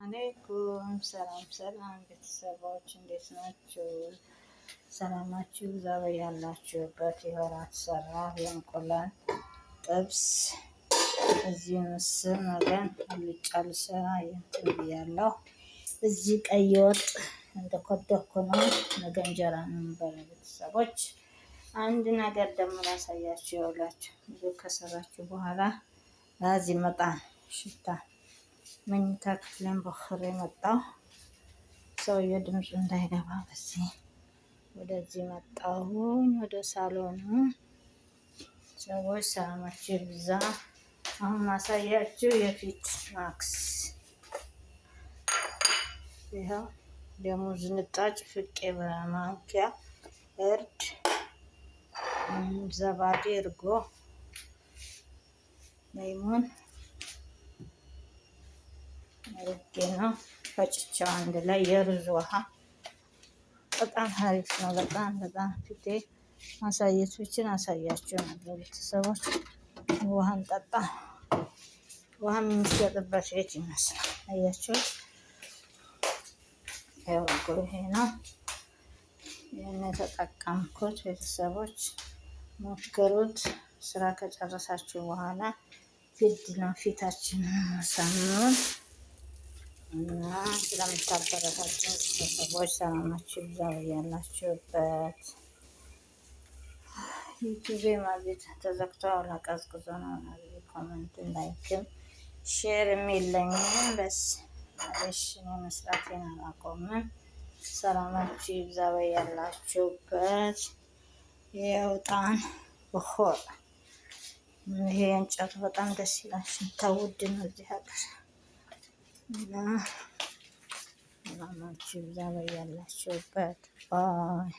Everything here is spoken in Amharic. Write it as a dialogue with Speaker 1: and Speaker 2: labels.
Speaker 1: አለይኩም ሰላም ቤተሰቦች እንዴት ናችሁ? ሰላማችሁ ይብዛ በያላችሁበት። የወራት ሰራ የእንቁላል ጥብስ እዚህ ምስር ነገን አልጫ ልሰራ እንትን ብያለሁ። እዚህ ቀይ ወጥ እንደኮደኩ ነው። ነገ እንጀራ ነው የምንበላው ቤተሰቦች። አንድ ነገር ደግሞ ላሳያችሁ። ይኸውላችሁ ምግብ ከሰራችሁ በኋላ እዚህ መጣን ሽታ መኝታ ክፍልን በኽሬ መጣሁ። ሰውዬው ድምፁ እንዳይገባ በዚህ ወደዚህ መጣሁኝ ወደ ሳሎኑ። ሰዎች ሰላማችሁ ይብዛ። አሁን ማሳያችሁ የፊት ማክስ ይኸው የሙዝ ንጣጭ ፍቄ በማንኪያ እርድ፣ ዘባዴ፣ እርጎ፣ ሌሞን አድርጌ ነው ፈጭቼው አንድ ላይ የሩዝ ውሃ በጣም አሪፍ ነው። በጣም ፊቴ ማሳየቶችን አሳያቸው ነበር ቤተሰቦች። ውሃን ጠጣ። ውሃ የሚሸጥበት ቤት ይመስላል። አያችሁ ያው ይሄ ነው። ይህን የተጠቀምኩት ቤተሰቦች ሞክሩት። ስራ ከጨረሳችሁ በኋላ ግድ ነው ፊታችንን ማሳመር እና ስለምታበረታችሁ ቤተሰቦች ሰላማችሁ ይብዛ ያላችሁበት። ዩቲዩብ ማለት ተዘግቷል፣ ቀዝቅዞ ነው። ኮሜንት ላይክም ሼር የሚለኝም በስ እሺ ነው መስራቴን አላቆምም። ሰላማችሁ ይብዛ ያላችሁበት። የውጣን በሆር ይሄ እንጨቱ በጣም ደስ ይላል። ሽታው ውድ ነው እዚህ ሀገር እና ሰላማችሁ ይብዛ ያላችሁበት። ባይ